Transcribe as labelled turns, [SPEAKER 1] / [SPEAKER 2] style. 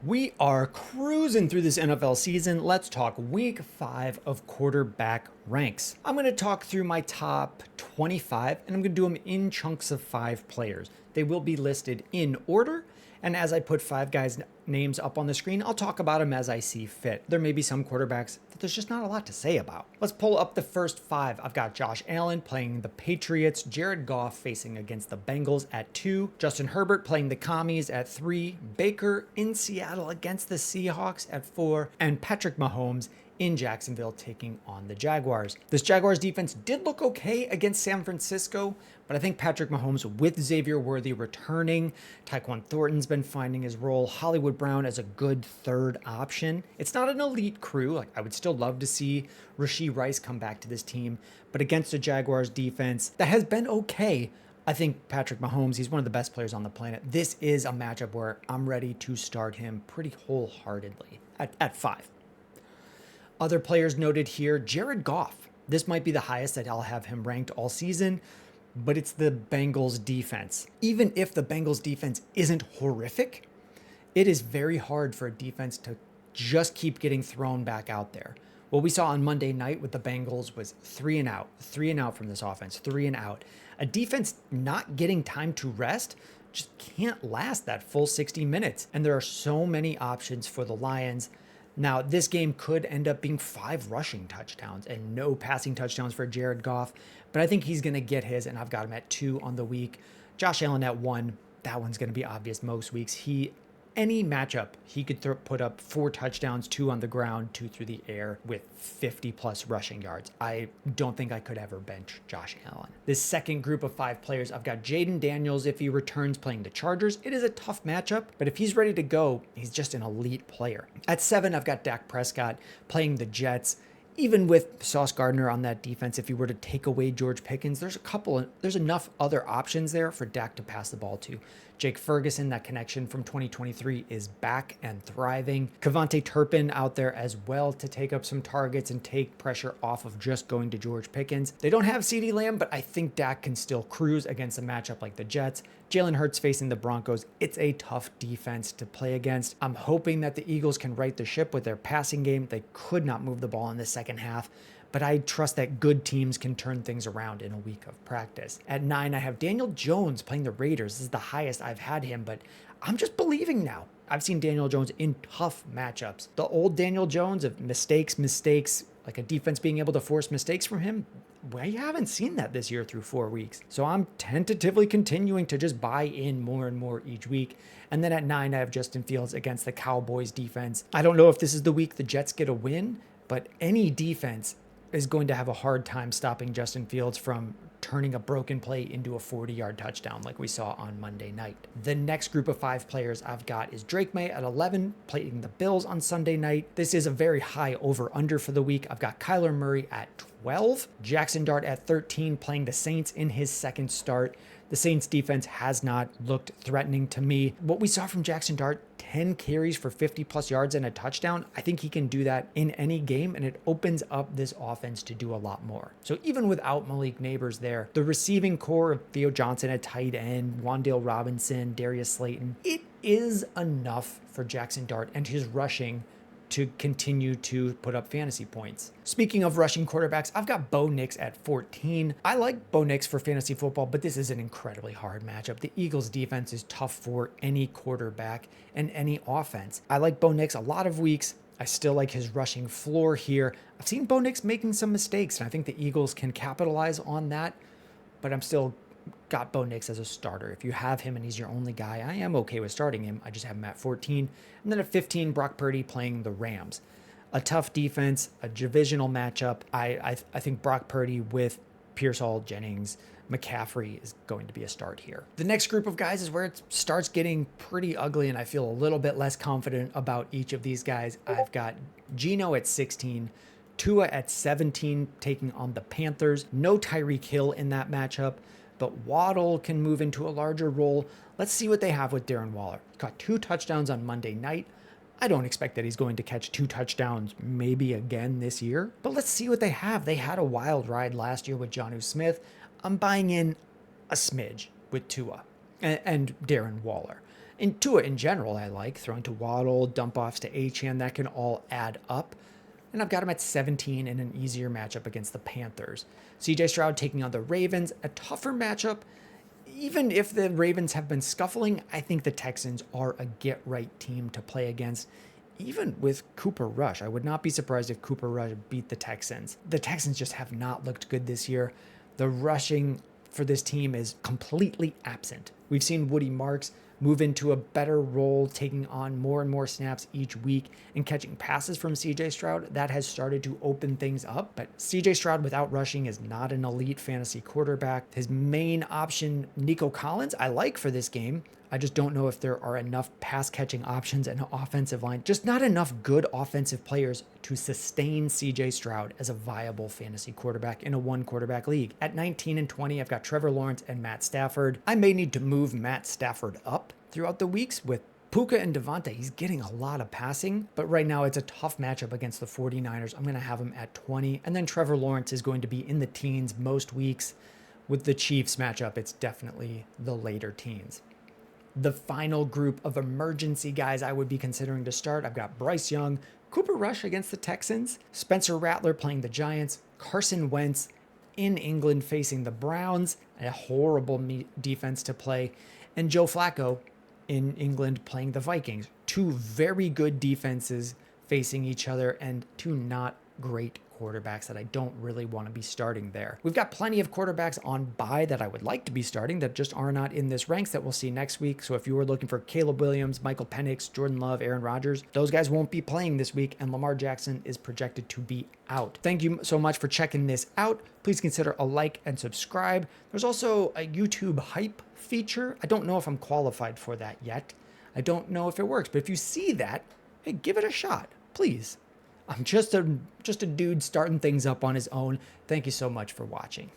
[SPEAKER 1] We are cruising through this NFL season. Let's talk week 5 of quarterback ranks. I'm going to talk through my top 25 and I'm going to do them in chunks of 5 players. They will be listed in order. And as I put 5 guys' names up on the screen, I'll talk about them as I see fit. There may be some quarterbacks that there's just not a lot to say about. Let's pull up the first 5. I've got Josh Allen playing the Patriots, Jared Goff facing against the Bengals at 2, Justin Herbert playing the Commies at 3, Baker in Seattle against the Seahawks at 4, and Patrick Mahomes in Jacksonville taking on the Jaguars. This Jaguars defense did look okay against San Francisco, but I think Patrick Mahomes with Xavier Worthy returning, Tyquan Thornton's been finding his role, Hollywood Brown as a good third option. It's not an elite crew. Like, I would still love to see Rashee Rice come back to this team, but against a Jaguars defense that has been okay, I think Patrick Mahomes, he's one of the best players on the planet. This is a matchup where I'm ready to start him pretty wholeheartedly at 5. Other players noted here, Jared Goff. This might be the highest that I'll have him ranked all season, but it's the Bengals defense. Even if the Bengals defense isn't horrific, it is very hard for a defense to just keep getting thrown back out there. What we saw on Monday night with the Bengals was 3 and out from this offense, 3 and out. A defense not getting time to rest just can't last that full 60 minutes. And there are so many options for the Lions. Now, this game could end up being 5 rushing touchdowns and no passing touchdowns for Jared Goff, but I think he's going to get his, and I've got him at 2 on the week. Josh Allen at 1, that one's going to be obvious most weeks. Any matchup, he could put up 4 touchdowns, 2 on the ground, 2 through the air with 50 plus rushing yards. I don't think I could ever bench Josh Allen. This second group of 5 players, I've got Jaden Daniels if he returns playing the Chargers. It is a tough matchup, but if he's ready to go, he's just an elite player. At 7, I've got Dak Prescott playing the Jets. Even with Sauce Gardner on that defense, if you were to take away George Pickens, there's enough other options there for Dak to pass the ball to. Jake Ferguson, that connection from 2023, is back and thriving. Kevontae Turpin out there as well to take up some targets and take pressure off of just going to George Pickens. They don't have CeeDee Lamb, but I think Dak can still cruise against a matchup like the Jets. Jalen Hurts facing the Broncos. It's a tough defense to play against. I'm hoping that the Eagles can right the ship with their passing game. They could not move the ball in the second half, but I trust that good teams can turn things around in a week of practice. At 9, I have Daniel Jones playing the Raiders. This is the highest I've had him, but I'm just believing now. I've seen Daniel Jones in tough matchups. The old Daniel Jones of mistakes, like a defense being able to force mistakes from him, well, you haven't seen that this year through 4 weeks. So I'm tentatively continuing to just buy in more and more each week. And then at 9, I have Justin Fields against the Cowboys defense. I don't know if this is the week the Jets get a win, but any defense is going to have a hard time stopping Justin Fields from turning a broken play into a 40-yard touchdown like we saw on Monday night. The next group of 5 players I've got is Drake May at 11, playing the Bills on Sunday night. This is a very high over-under for the week. I've got Kyler Murray at 12, Jackson Dart at 13, playing the Saints in his second start. The Saints defense has not looked threatening to me. What we saw from Jackson Dart, 10 carries for 50 plus yards and a touchdown, I think he can do that in any game, and it opens up this offense to do a lot more. So even without Malik Neighbors there, the receiving core of Theo Johnson at tight end, Wan'Dale Robinson, Darius Slayton, it is enough for Jackson Dart and his rushing to continue to put up fantasy points. Speaking of rushing quarterbacks, I've got Bo Nix at 14. I like Bo Nix for fantasy football, but this is an incredibly hard matchup. The Eagles defense is tough for any quarterback and any offense. I like Bo Nix a lot of weeks. I still like his rushing floor here. I've seen Bo Nix making some mistakes, and I think the Eagles can capitalize on that, but I'm still got Bo Nix as a starter. If you have him and he's your only guy, I am okay with starting him. I just have him at 14. And then at 15, Brock Purdy playing the Rams. A tough defense, a divisional matchup. I think Brock Purdy with Pearsall, Jennings, McCaffrey is going to be a start here. The next group of guys is where it starts getting pretty ugly, and I feel a little bit less confident about each of these guys. I've got Geno at 16, Tua at 17 taking on the Panthers. No Tyreek Hill in that matchup, but Waddle can move into a larger role. Let's see what they have with Darren Waller. Got 2 touchdowns on Monday night. I don't expect that he's going to catch 2 touchdowns maybe again this year, but let's see what they have. They had a wild ride last year with Jonnu Smith. I'm buying in a smidge with Tua and Darren Waller. In Tua in general, I like throwing to Waddle, dump offs to Achane. That can all add up. And I've got him at 17 in an easier matchup against the Panthers. CJ Stroud taking on the Ravens, a tougher matchup. Even if the Ravens have been scuffling, I think the Texans are a get-right team to play against. Even with Cooper Rush, I would not be surprised if Cooper Rush beat the Texans. The Texans just have not looked good this year. The rushing for this team is completely absent. We've seen Woody Marks move into a better role, taking on more and more snaps each week and catching passes from CJ Stroud. That has started to open things up, but CJ Stroud without rushing is not an elite fantasy quarterback. His main option, Nico Collins, I like for this game. I just don't know if there are enough pass catching options and offensive line, just not enough good offensive players to sustain CJ Stroud as a viable fantasy quarterback in a one quarterback league. At 19 and 20, I've got Trevor Lawrence and Matt Stafford. I may need to move Matt Stafford up throughout the weeks with Puka and Devontae. He's getting a lot of passing, but right now it's a tough matchup against the 49ers. I'm going to have him at 20, and then Trevor Lawrence is going to be in the teens most weeks. With the Chiefs matchup, it's definitely the later teens. The final group of emergency guys I would be considering to start, I've got Bryce Young, Cooper Rush against the Texans, Spencer Rattler playing the Giants, Carson Wentz in England facing the Browns, a horrible defense to play, and Joe Flacco in England playing the Vikings. Two very good defenses facing each other and two not great quarterbacks that I don't really want to be starting there. We've got plenty of quarterbacks on bye that I would like to be starting that just are not in this ranks that we'll see next week. So if you were looking for Caleb Williams, Michael Penix, Jordan Love, Aaron Rodgers, those guys won't be playing this week, and Lamar Jackson is projected to be out. Thank you so much for checking this out. Please consider a like and subscribe. There's also a YouTube hype feature. I don't know if I'm qualified for that yet. I don't know if it works, but if you see that, hey, give it a shot, please. I'm just a dude starting things up on his own. Thank you so much for watching.